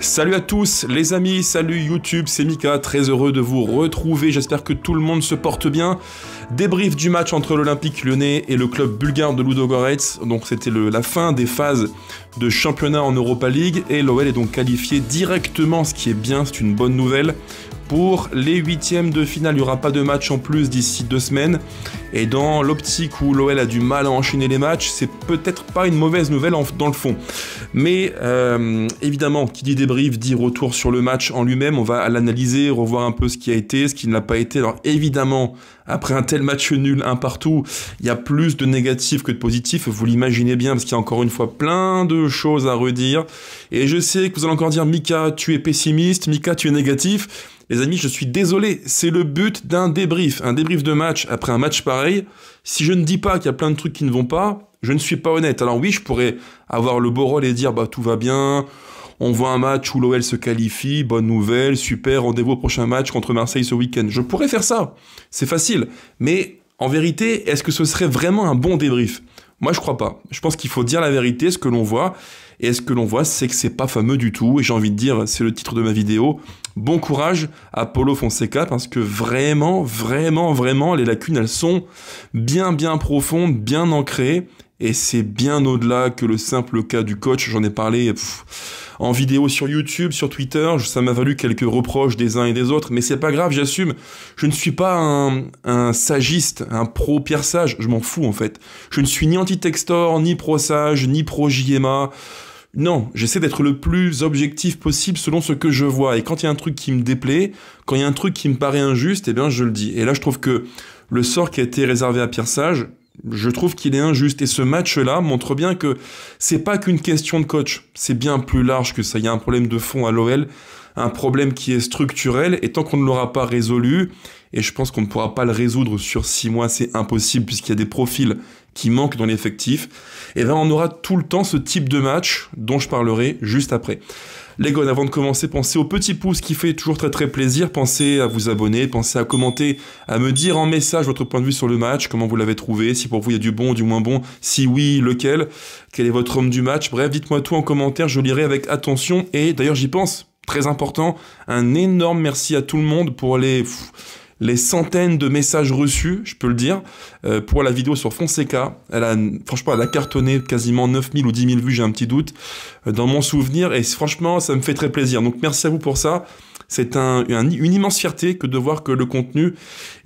Salut à tous les amis, salut YouTube, c'est Mika, très heureux de vous retrouver, j'espère que tout le monde se porte bien. Débrief du match entre l'Olympique Lyonnais et le club bulgare de Ludogorets, donc c'était la fin des phases de championnat en Europa League et l'OL est donc qualifié directement, ce qui est bien, c'est une bonne nouvelle. Pour les huitièmes de finale, il n'y aura pas de match en plus d'ici 2 semaines. Et dans l'optique où l'OL a du mal à enchaîner les matchs, c'est peut-être pas une mauvaise nouvelle dans le fond. Mais évidemment, qui dit débrief dit retour sur le match en lui-même. On va l'analyser, revoir un peu ce qui a été, ce qui ne l'a pas été. Alors évidemment, après un tel match nul, un partout, il y a plus de négatifs que de positifs. Vous l'imaginez bien, parce qu'il y a encore une fois plein de choses à redire. Et je sais que vous allez encore dire, Mika, tu es pessimiste, Mika, tu es négatif. Les amis, je suis désolé, c'est le but d'un débrief. Un débrief de match après un match pareil. Si je ne dis pas qu'il y a plein de trucs qui ne vont pas, je ne suis pas honnête. Alors oui, je pourrais avoir le beau rôle et dire bah tout va bien, on voit un match où l'OL se qualifie, bonne nouvelle, super, rendez-vous au prochain match contre Marseille ce week-end. Je pourrais faire ça, c'est facile. Mais en vérité, est-ce que ce serait vraiment un bon débrief ? Moi, je crois pas. Je pense qu'il faut dire la vérité, ce que l'on voit. Et ce que l'on voit, c'est que c'est pas fameux du tout. Et j'ai envie de dire, c'est le titre de ma vidéo. Bon courage à Paulo Fonseca, parce que vraiment, les lacunes, elles sont bien profondes, bien ancrées. Et c'est bien au-delà que le simple cas du coach. J'en ai parlé en vidéo sur YouTube, sur Twitter. Ça m'a valu quelques reproches des uns et des autres. Mais c'est pas grave, j'assume. Je ne suis pas un sagiste, un pro-Pierre Sage. Je m'en fous, en fait. Je ne suis ni anti-Textor, ni pro-Sage, ni pro-JMA. Non, j'essaie d'être le plus objectif possible selon ce que je vois. Et quand il y a un truc qui me déplaît, quand il y a un truc qui me paraît injuste, eh bien je le dis. Et là, je trouve que le sort qui a été réservé à Pierre Sage, je trouve qu'il est injuste. Et ce match-là montre bien que c'est pas qu'une question de coach. C'est bien plus large que ça. Il y a un problème de fond à l'OL, un problème qui est structurel. Et tant qu'on ne l'aura pas résolu, et je pense qu'on ne pourra pas le résoudre sur 6 mois, c'est impossible puisqu'il y a des profils qui manquent dans l'effectif, et bien on aura tout le temps ce type de match dont je parlerai juste après. Les gars, avant de commencer, pensez au petit pouce qui fait toujours très plaisir, pensez à vous abonner, pensez à commenter, à me dire en message votre point de vue sur le match, comment vous l'avez trouvé, si pour vous il y a du bon ou du moins bon, si oui, lequel, quel est votre homme du match, bref, dites-moi tout en commentaire, je lirai avec attention, et d'ailleurs j'y pense, très important, un énorme merci à tout le monde pour les centaines de messages reçus, je peux le dire, pour la vidéo sur Fonseca. Franchement, elle a cartonné quasiment 9000 ou 10 000 vues, j'ai un petit doute, dans mon souvenir, et franchement, ça me fait très plaisir. Donc merci à vous pour ça. C'est une immense fierté que de voir que le contenu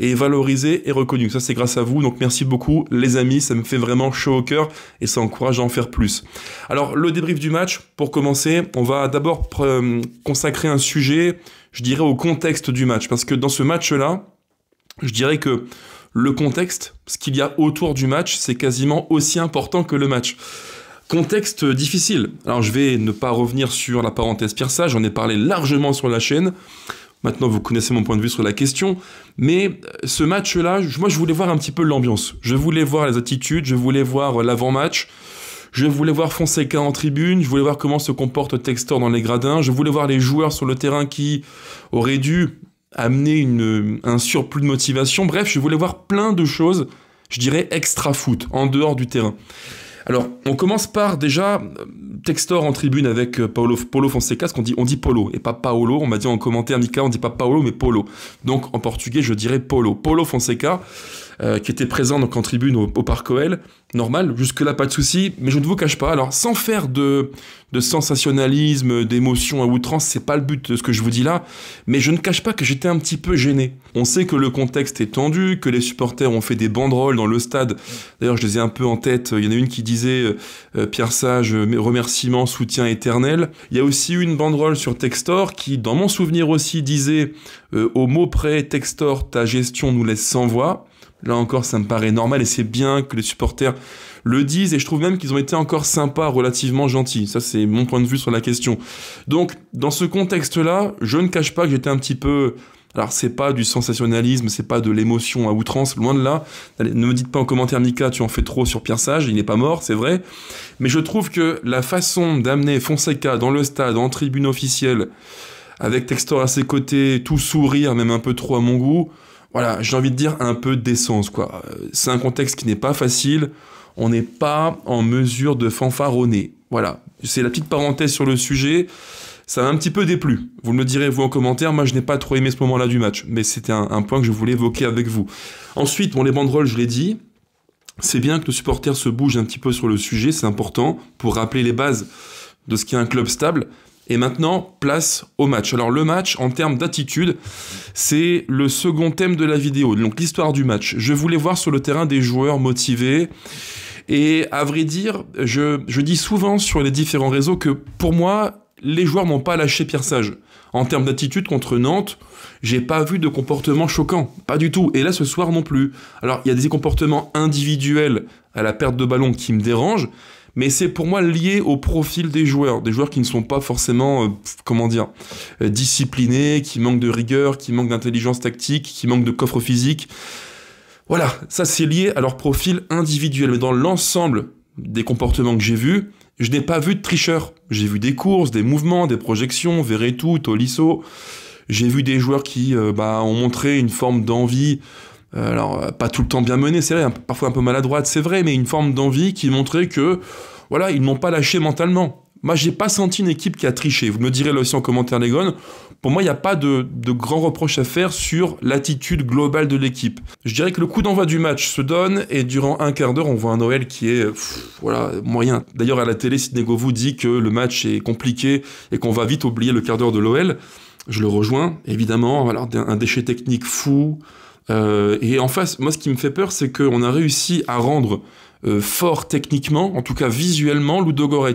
est valorisé et reconnu. Ça, c'est grâce à vous, donc merci beaucoup, les amis, ça me fait vraiment chaud au cœur, et ça encourage à en faire plus. Alors, le débrief du match, pour commencer, on va d'abord consacrer un sujet, je dirais, au contexte du match, parce que dans ce match-là, je dirais que le contexte, ce qu'il y a autour du match, c'est quasiment aussi important que le match. Contexte difficile. Alors je vais ne pas revenir sur la parenthèse Pierre Sage, j'en ai parlé largement sur la chaîne. Maintenant, vous connaissez mon point de vue sur la question. Mais ce match-là, moi, je voulais voir un petit peu l'ambiance. Je voulais voir les attitudes, je voulais voir l'avant-match. Je voulais voir Fonseca en tribune, je voulais voir comment se comporte Textor dans les gradins, je voulais voir les joueurs sur le terrain qui auraient dû amener un surplus de motivation. Bref, je voulais voir plein de choses, je dirais extra-foot, en dehors du terrain. Alors, on commence par déjà Textor en tribune avec Paulo Fonseca, parce qu'on dit Paulo et pas Paolo. On m'a dit en commentaire, Mika, on dit pas Paolo mais Paulo. Donc en portugais, je dirais Paulo. Paulo Fonseca, qui était présent donc en tribune au Parc OL. Normal, jusque-là pas de souci, mais je ne vous cache pas. Alors, sans faire de sensationnalisme, d'émotion à outrance, c'est pas le but de ce que je vous dis là, mais je ne cache pas que j'étais un petit peu gêné. On sait que le contexte est tendu, que les supporters ont fait des banderoles dans le stade. D'ailleurs, je les ai un peu en tête. Il y en a une qui disait Pierre Sage, remerciements, soutien éternel. Il y a aussi une banderole sur Textor qui, dans mon souvenir aussi, disait au mot près, Textor, ta gestion nous laisse sans voix. Là encore, ça me paraît normal et c'est bien que les supporters le disent, et je trouve même qu'ils ont été encore sympas, relativement gentils. Ça, c'est mon point de vue sur la question. Donc, dans ce contexte-là, je ne cache pas que j'étais un petit peu... Alors, c'est pas du sensationnalisme, c'est pas de l'émotion à outrance, loin de là. Allez, ne me dites pas en commentaire, Mika, tu en fais trop sur Pierre Sage, il n'est pas mort, c'est vrai. Mais je trouve que la façon d'amener Fonseca dans le stade, en tribune officielle, avec Textor à ses côtés, tout sourire, même un peu trop à mon goût, voilà, j'ai envie de dire un peu d'essence, quoi. C'est un contexte qui n'est pas facile, on n'est pas en mesure de fanfaronner. Voilà, c'est la petite parenthèse sur le sujet. Ça m'a un petit peu déplu. Vous me le direz, vous, en commentaire. Moi, je n'ai pas trop aimé ce moment-là du match. Mais c'était un point que je voulais évoquer avec vous. Ensuite, bon, les banderoles, je l'ai dit. C'est bien que nos supporters se bougent un petit peu sur le sujet. C'est important pour rappeler les bases de ce qu'est un club stable. Et maintenant, place au match. Alors, le match, en termes d'attitude, c'est le second thème de la vidéo. Donc, l'histoire du match. Je voulais voir sur le terrain des joueurs motivés. Et à vrai dire, je dis souvent sur les différents réseaux que pour moi, les joueurs n'ont pas lâché Pierre Sage. En termes d'attitude contre Nantes, j'ai pas vu de comportement choquant, pas du tout. Et là, ce soir non plus. Alors, il y a des comportements individuels à la perte de ballon qui me dérangent, mais c'est pour moi lié au profil des joueurs qui ne sont pas forcément, disciplinés, qui manquent de rigueur, qui manquent d'intelligence tactique, qui manquent de coffre physique. Voilà, ça c'est lié à leur profil individuel, mais dans l'ensemble des comportements que j'ai vus, je n'ai pas vu de tricheurs. J'ai vu des courses, des mouvements, des projections, Verretou, Tolisso. J'ai vu des joueurs qui ont montré une forme d'envie, alors pas tout le temps bien menée, c'est vrai, parfois un peu maladroite, c'est vrai, mais une forme d'envie qui montrait que, voilà, ils n'ont pas lâché mentalement. Moi, j'ai pas senti une équipe qui a triché. Vous me direz là aussi en commentaire, les gones. Pour moi, il n'y a pas de grands reproches à faire sur l'attitude globale de l'équipe. Je dirais que le coup d'envoi du match se donne et durant un quart d'heure, on voit un Noël qui est moyen. D'ailleurs, à la télé, Sidney Govou dit que le match est compliqué et qu'on va vite oublier le quart d'heure de l'OL. Je le rejoins, évidemment. Voilà, un déchet technique fou. Et en face, moi, ce qui me fait peur, c'est qu'on a réussi à rendre fort techniquement, en tout cas visuellement, Ludogorets.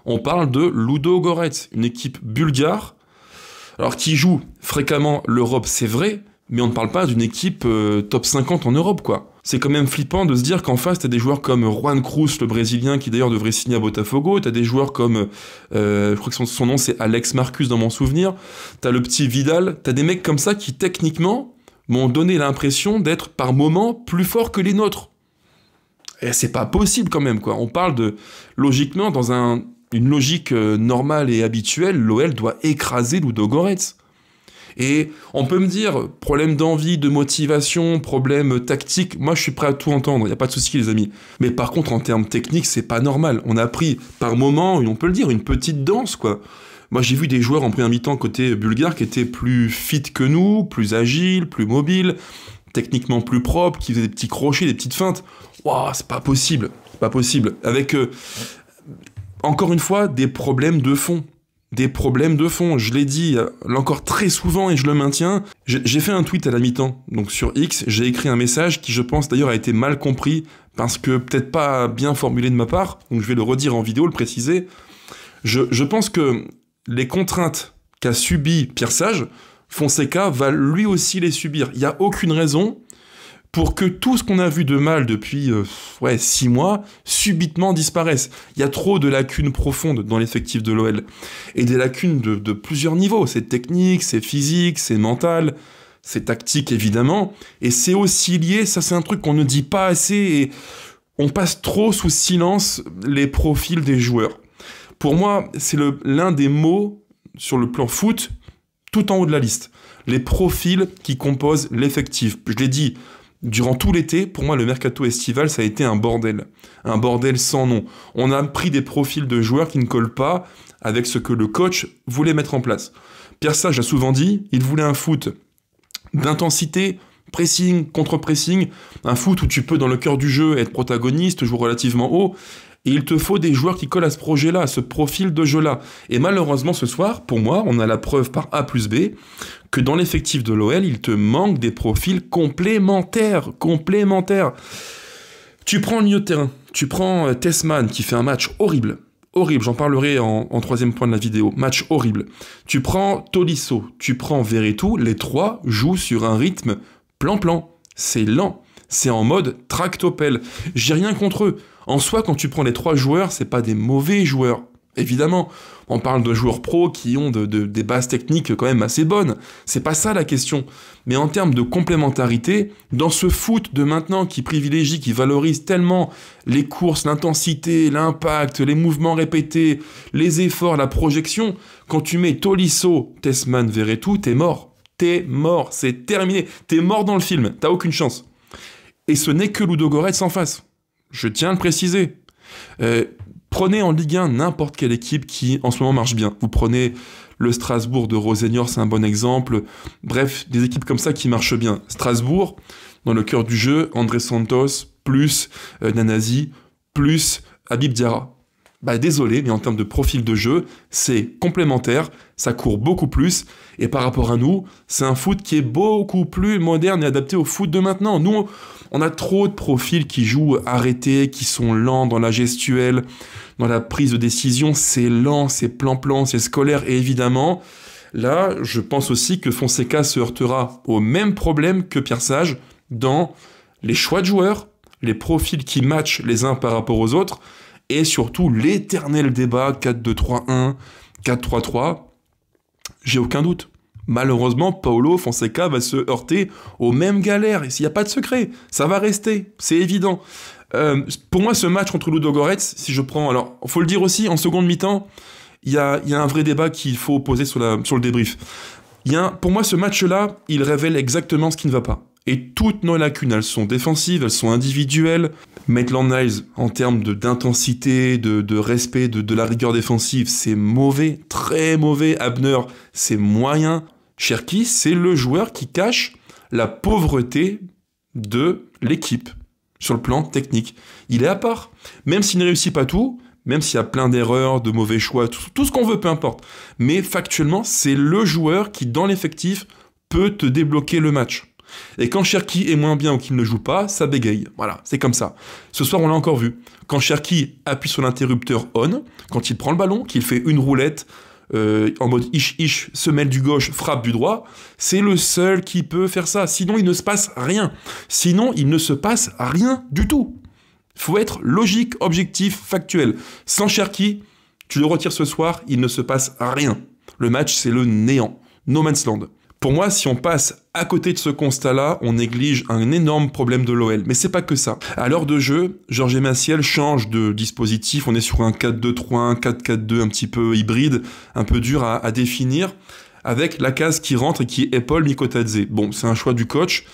On parle de Ludogorets, une équipe bulgare, alors qui joue fréquemment l'Europe, c'est vrai, mais on ne parle pas d'une équipe top 50 en Europe, quoi. C'est quand même flippant de se dire qu'en face, t'as des joueurs comme Juan Cruz, le Brésilien, qui d'ailleurs devrait signer à Botafogo, t'as des joueurs comme, je crois que son nom c'est Alex Marcus dans mon souvenir, t'as le petit Vidal, t'as des mecs comme ça qui techniquement m'ont donné l'impression d'être par moments plus forts que les nôtres. Et c'est pas possible quand même, quoi. On parle de, logiquement, dans une logique normale et habituelle, l'OL doit écraser Ludogorets. Et on peut me dire, problème d'envie, de motivation, problème tactique, moi je suis prêt à tout entendre, il n'y a pas de souci les amis. Mais par contre, en termes techniques, c'est pas normal. On a pris par moment, on peut le dire, une petite danse, quoi. Moi j'ai vu des joueurs en première mi-temps côté bulgare qui étaient plus fit que nous, plus agiles, plus mobiles, techniquement plus propres, qui faisaient des petits crochets, des petites feintes. Waouh, c'est pas possible, pas possible. Avec... encore une fois, des problèmes de fond. Des problèmes de fond. Je l'ai dit là encore très souvent et je le maintiens. J'ai fait un tweet à la mi-temps, donc sur X, j'ai écrit un message qui, je pense d'ailleurs, a été mal compris parce que peut-être pas bien formulé de ma part, donc je vais le redire en vidéo, le préciser. Je pense que les contraintes qu'a subies Pierre Sage, Fonseca va lui aussi les subir. Il n'y a aucune raison pour que tout ce qu'on a vu de mal depuis 6 mois, subitement disparaisse. Il y a trop de lacunes profondes dans l'effectif de l'OL. Et des lacunes de plusieurs niveaux. C'est technique, c'est physique, c'est mental, c'est tactique évidemment. Et c'est aussi lié, ça c'est un truc qu'on ne dit pas assez, et on passe trop sous silence les profils des joueurs. Pour moi, c'est l'un des mots sur le plan foot, tout en haut de la liste. Les profils qui composent l'effectif. Je l'ai dit, durant tout l'été, pour moi, le mercato estival, ça a été un bordel. Un bordel sans nom. On a pris des profils de joueurs qui ne collent pas avec ce que le coach voulait mettre en place. Pierre Sage a souvent dit, il voulait un foot d'intensité, pressing, contre-pressing, un foot où tu peux, dans le cœur du jeu, être protagoniste, jouer relativement haut, et il te faut des joueurs qui collent à ce projet-là, à ce profil de jeu-là. Et malheureusement, ce soir, pour moi, on a la preuve par A plus B que dans l'effectif de l'OL, il te manque des profils complémentaires. Tu prends le milieu de terrain, tu prends Tessman qui fait un match horrible, j'en parlerai en troisième point de la vidéo, match horrible. Tu prends Tolisso, tu prends Verretou, les trois jouent sur un rythme plan-plan. C'est lent, c'est en mode tractopelle. J'ai rien contre eux. En soi, quand tu prends les trois joueurs, c'est pas des mauvais joueurs. Évidemment, on parle de joueurs pros qui ont des bases techniques quand même assez bonnes. C'est pas ça la question. Mais en termes de complémentarité, dans ce foot de maintenant qui privilégie, qui valorise tellement les courses, l'intensité, l'impact, les mouvements répétés, les efforts, la projection, quand tu mets Tolisso, Tessman, Verretou, t'es mort. T'es mort, c'est terminé. T'es mort dans le film, t'as aucune chance. Et ce n'est que Ludogorets en face. Je tiens à le préciser. Prenez en Ligue 1 n'importe quelle équipe qui en ce moment marche bien. Vous prenez le Strasbourg de Rosenior, c'est un bon exemple. Bref, des équipes comme ça qui marchent bien. Strasbourg, dans le cœur du jeu, André Santos, plus Nanasi, plus Habib Diarra. Bah désolé, mais en termes de profil de jeu, c'est complémentaire, ça court beaucoup plus, et par rapport à nous, c'est un foot qui est beaucoup plus moderne et adapté au foot de maintenant. Nous, on a trop de profils qui jouent arrêtés, qui sont lents dans la gestuelle, dans la prise de décision, c'est lent, c'est plan-plan, c'est scolaire, et évidemment, là, je pense aussi que Fonseca se heurtera au même problème que Pierre Sage dans les choix de joueurs, les profils qui matchent les uns par rapport aux autres, et surtout l'éternel débat 4-2-3-1, 4-3-3. J'ai aucun doute. Malheureusement, Paulo Fonseca va se heurter aux mêmes galères. Et s'il n'y a pas de secret, ça va rester, c'est évident. Pour moi, ce match contre Ludogorets, si je prends... Alors, il faut le dire aussi, en seconde mi-temps, il y a un vrai débat qu'il faut poser sur le débrief. Pour moi, ce match-là, il révèle exactement ce qui ne va pas. Et toutes nos lacunes, elles sont défensives, elles sont individuelles. Maitland-Niles, en termes d'intensité, de respect, de la rigueur défensive, c'est mauvais, très mauvais. Abner, c'est moyen. Cherki, c'est le joueur qui cache la pauvreté de l'équipe sur le plan technique. Il est à part. Même s'il ne réussit pas tout, même s'il y a plein d'erreurs, de mauvais choix, tout ce qu'on veut, peu importe. Mais factuellement, c'est le joueur qui, dans l'effectif, peut te débloquer le match. Et quand Cherki est moins bien ou qu'il ne joue pas, ça bégaye. Voilà, c'est comme ça. Ce soir, on l'a encore vu. Quand Cherki appuie sur l'interrupteur on, quand il prend le ballon, qu'il fait une roulette en mode ish, semelle du gauche, frappe du droit, c'est le seul qui peut faire ça. Sinon, il ne se passe rien. Sinon, il ne se passe rien du tout. Il faut être logique, objectif, factuel. Sans Cherki, tu le retires ce soir, il ne se passe rien. Le match, c'est le néant. No man's land. Pour moi, si on passe à côté de ce constat-là, on néglige un énorme problème de l'OL. Mais c'est pas que ça. À l'heure de jeu, Georges Maciel change de dispositif. On est sur un 4-2-3-1, 4-4-2 un petit peu hybride, un peu dur à définir, avec la case qui rentre et qui épaule Mikotadze. Bon, c'est un choix du coach.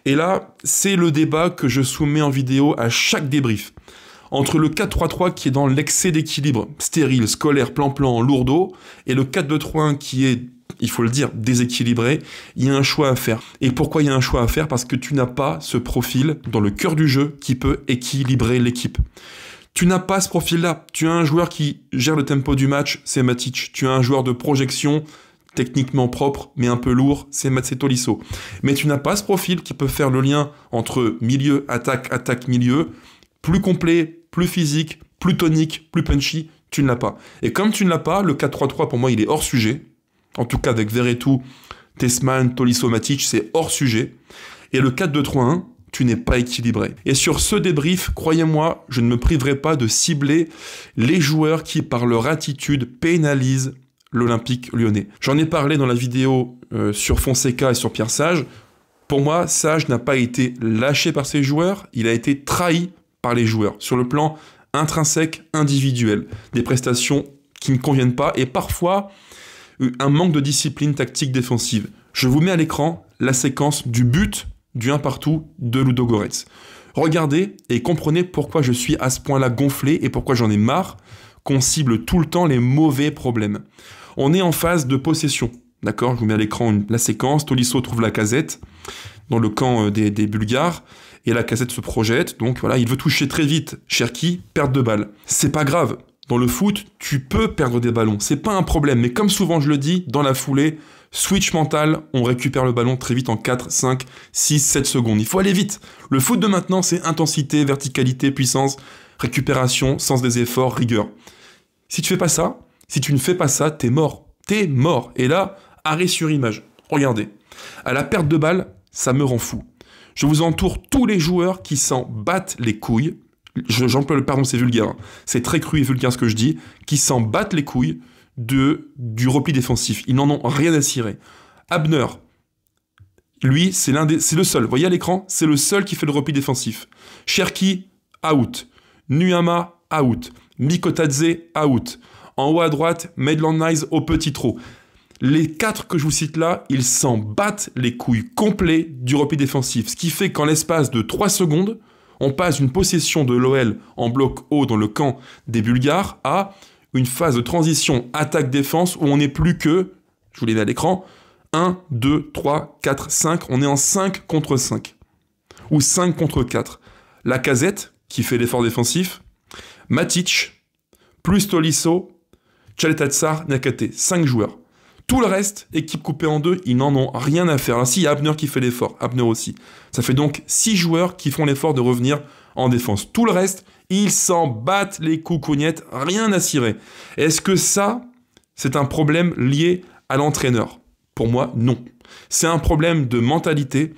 Et là, c'est le débat que je soumets en vidéo à chaque débrief. Entre le 4-3-3 qui est dans l'excès d'équilibre, stérile, scolaire, plan-plan, lourdeau, et le 4-2-3-1 qui est, il faut le dire, déséquilibré, il y a un choix à faire. Et pourquoi il y a un choix à faire? Parce que tu n'as pas ce profil dans le cœur du jeu qui peut équilibrer l'équipe. Tu n'as pas ce profil-là. Tu as un joueur qui gère le tempo du match, c'est Matic. Tu as un joueur de projection, techniquement propre, mais un peu lourd, c'est Tolisso. Mais tu n'as pas ce profil qui peut faire le lien entre milieu, attaque, milieu, plus complet, plus physique, plus tonique, plus punchy, tu ne l'as pas. Et comme tu ne l'as pas, le 4-3-3, pour moi, il est hors sujet. En tout cas, avec Verretou, Tessman, Tolisso, Matic, c'est hors sujet. Et le 4-2-3-1, tu n'es pas équilibré. Et sur ce débrief, croyez-moi, je ne me priverai pas de cibler les joueurs qui, par leur attitude, pénalisent l'Olympique lyonnais. J'en ai parlé dans la vidéo sur Fonseca et sur Pierre Sage. Pour moi, Sage n'a pas été lâché par ses joueurs, il a été trahi par les joueurs, sur le plan intrinsèque, individuel. Des prestations qui ne conviennent pas, et parfois, un manque de discipline tactique défensive. Je vous mets à l'écran la séquence du but du 1 partout de Ludogorets. Regardez et comprenez pourquoi je suis à ce point-là gonflé et pourquoi j'en ai marre qu'on cible tout le temps les mauvais problèmes. On est en phase de possession, d'accord? Je vous mets à l'écran la séquence. Tolisso trouve la casette dans le camp des Bulgares et la casette se projette. Donc voilà, il veut toucher très vite. Cherki, perte de balle. C'est pas grave. Dans le foot, tu peux perdre des ballons. C'est pas un problème. Mais comme souvent je le dis, dans la foulée, switch mental, on récupère le ballon très vite en 4, 5, 6, 7 secondes. Il faut aller vite. Le foot de maintenant, c'est intensité, verticalité, puissance, récupération, sens des efforts, rigueur. Si tu fais pas ça, si tu ne fais pas ça, t'es mort. T'es mort. Et là, arrêt sur image. Regardez. À la perte de balle, ça me rend fou. Je vous entoure tous les joueurs qui s'en battent les couilles. J'emploie le pardon, c'est vulgaire. C'est très cru et vulgaire ce que je dis. Qui s'en battent les couilles du repli défensif. Ils n'en ont rien à cirer. Abner, lui, c'est le seul. Vous voyez à l'écran, c'est le seul qui fait le repli défensif. Cherki, out. Nuama, out. Mikotadze, out. En haut à droite, Maitland-Niles au petit trot. Les 4 que je vous cite là, ils s'en battent les couilles complets du repli défensif. Ce qui fait qu'en l'espace de 3 secondes, On passe d'une possession de l'OL en bloc haut dans le camp des Bulgares à une phase de transition attaque-défense où on n'est plus que, je vous l'ai mis à l'écran, 1, 2, 3, 4, 5, on est en 5 contre 5. Ou 5 contre 4. Lacazette, qui fait l'effort défensif, Matic, plus Tolisso, Tchaletatsar, Nakate, 5 joueurs. Tout le reste, équipe coupée en deux, ils n'en ont rien à faire. Alors si, il y a Abner qui fait l'effort, Abner aussi. Ça fait donc 6 joueurs qui font l'effort de revenir en défense. Tout le reste, ils s'en battent les coucougnettes, rien à cirer. Est-ce que ça, c'est un problème lié à l'entraîneur? Pour moi, non. C'est un problème de mentalité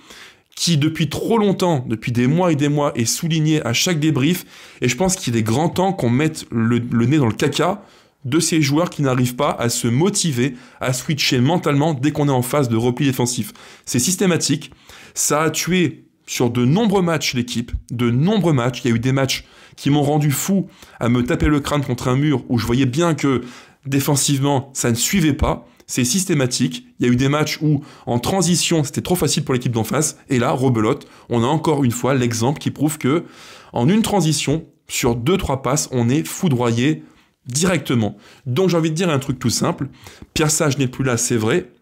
qui, depuis trop longtemps, depuis des mois et des mois, est souligné à chaque débrief. Et je pense qu'il est grand temps qu'on mette le nez dans le caca de ces joueurs qui n'arrivent pas à se motiver, à switcher mentalement dès qu'on est en phase de repli défensif. C'est systématique, ça a tué sur de nombreux matchs l'équipe, de nombreux matchs, il y a eu des matchs qui m'ont rendu fou à me taper le crâne contre un mur où je voyais bien que défensivement ça ne suivait pas, c'est systématique, il y a eu des matchs où en transition c'était trop facile pour l'équipe d'en face, et là, rebelote, on a encore une fois l'exemple qui prouve que en une transition, sur 2-3 passes, on est foudroyé directement. Donc j'ai envie de dire un truc tout simple, Pierre Sage n'est plus là, c'est vrai.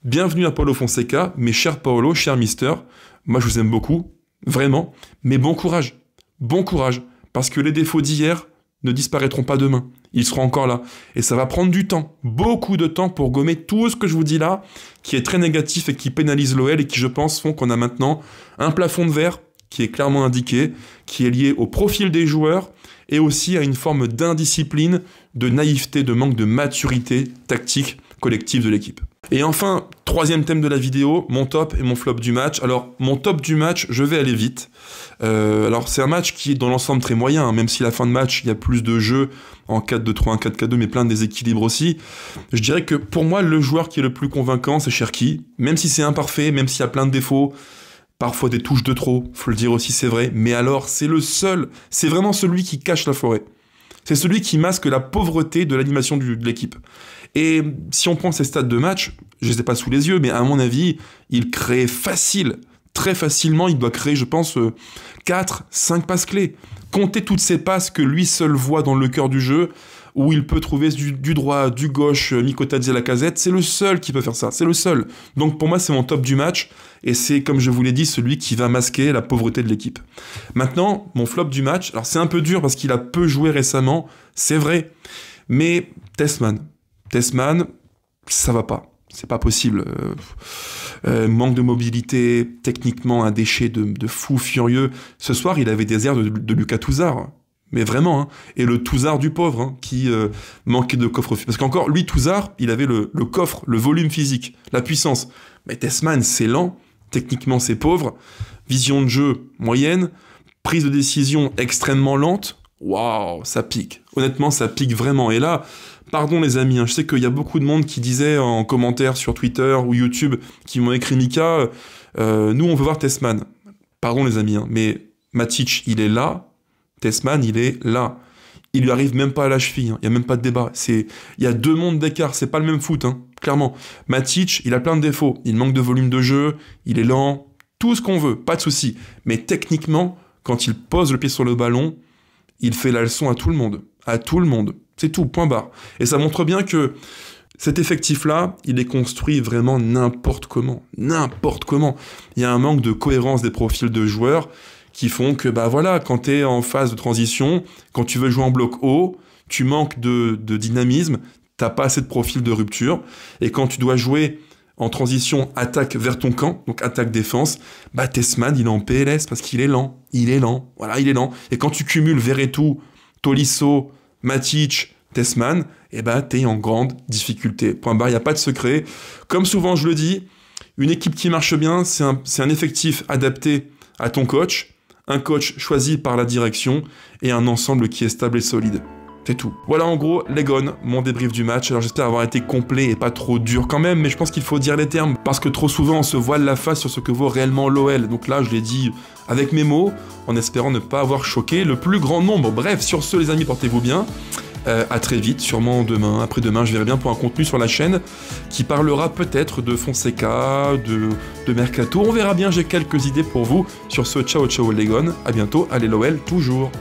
Bienvenue à Paulo Fonseca, mais cher Paolo, cher Mister, moi je vous aime beaucoup, vraiment, mais bon courage, parce que les défauts d'hier ne disparaîtront pas demain, ils seront encore là, et ça va prendre du temps, beaucoup de temps pour gommer tout ce que je vous dis là, qui est très négatif et qui pénalise l'OL et qui je pense font qu'on a maintenant un plafond de verre qui est clairement indiqué, qui est lié au profil des joueurs, et aussi à une forme d'indiscipline, de naïveté, de manque de maturité tactique collective de l'équipe. Et enfin, troisième thème de la vidéo, mon top et mon flop du match. Alors, mon top du match, je vais aller vite. Alors, c'est un match qui est dans l'ensemble très moyen, hein, même si à la fin de match, il y a plus de jeux en 4-2-3-1, 4-4-2, mais plein de déséquilibres aussi. Je dirais que pour moi, le joueur qui est le plus convaincant, c'est Cherki. Même si c'est imparfait, même s'il y a plein de défauts, parfois des touches de trop, faut le dire aussi, c'est vrai. Mais alors, c'est le seul, c'est vraiment celui qui cache la forêt. C'est celui qui masque la pauvreté de l'animation de l'équipe. Et si on prend ses stats de match, je ne les ai pas sous les yeux, mais à mon avis, il crée très facilement, il doit créer, je pense, 4-5 passes clés. Comptez toutes ces passes que lui seul voit dans le cœur du jeu, où il peut trouver du droit, du gauche, Mikotadze, Lacazette, c'est le seul qui peut faire ça, c'est le seul. Donc pour moi, c'est mon top du match, et c'est, comme je vous l'ai dit, celui qui va masquer la pauvreté de l'équipe. Maintenant, mon flop du match, alors c'est un peu dur parce qu'il a peu joué récemment, c'est vrai, mais Tessman, ça va pas, c'est pas possible. Manque de mobilité, techniquement un déchet de fou furieux. Ce soir, il avait des airs de Lucas Touzard. Mais vraiment, hein. Et le Touzard du pauvre, hein, qui manquait de coffre. Parce qu'encore, lui, Touzard, il avait le coffre, le volume physique, la puissance. Mais Tessman, c'est lent, techniquement, c'est pauvre, vision de jeu moyenne, prise de décision extrêmement lente. Waouh, ça pique. Honnêtement, ça pique vraiment. Et là, pardon les amis, hein, je sais qu'il y a beaucoup de monde qui disait en commentaire sur Twitter ou YouTube, qui m'ont écrit Mika, nous on veut voir Tessman. Pardon les amis, hein, mais Matic, il est là, Tessman, il est là. Il lui arrive même pas à la cheville, il n'y a même pas de débat. Il y a 2 mondes d'écart, c'est pas le même foot, hein, clairement. Matic, il a plein de défauts, il manque de volume de jeu, il est lent, tout ce qu'on veut, pas de souci. Mais techniquement, quand il pose le pied sur le ballon, il fait la leçon à tout le monde. C'est tout, point barre. Et ça montre bien que cet effectif-là, il est construit vraiment n'importe comment. Il y a un manque de cohérence des profils de joueurs qui font que, bah voilà, quand tu es en phase de transition, quand tu veux jouer en bloc haut, tu manques de dynamisme, t'as pas assez de profil de rupture, et quand tu dois jouer en transition attaque vers ton camp, donc attaque-défense, bah Tessman, il est en PLS parce qu'il est lent. Voilà, il est lent. Et quand tu cumules Verretou, Tolisso, Matic, Tessman, eh ben t'es en grande difficulté. Point barre, il n'y a pas de secret. Comme souvent je le dis, une équipe qui marche bien, c'est un effectif adapté à ton coach, un coach choisi par la direction et un ensemble qui est stable et solide. C'est tout. Voilà en gros les gones, mon débrief du match. Alors j'espère avoir été complet et pas trop dur quand même, mais je pense qu'il faut dire les termes, parce que trop souvent on se voile la face sur ce que vaut réellement l'OL. Donc là je l'ai dit avec mes mots, en espérant ne pas avoir choqué le plus grand nombre. Bref, sur ce les amis, portez-vous bien. À très vite, sûrement demain, après-demain, je verrai bien pour un contenu sur la chaîne qui parlera peut-être de Fonseca, de Mercato. On verra bien, j'ai quelques idées pour vous. Sur ce, ciao ciao les gones, à bientôt, allez l'OL toujours.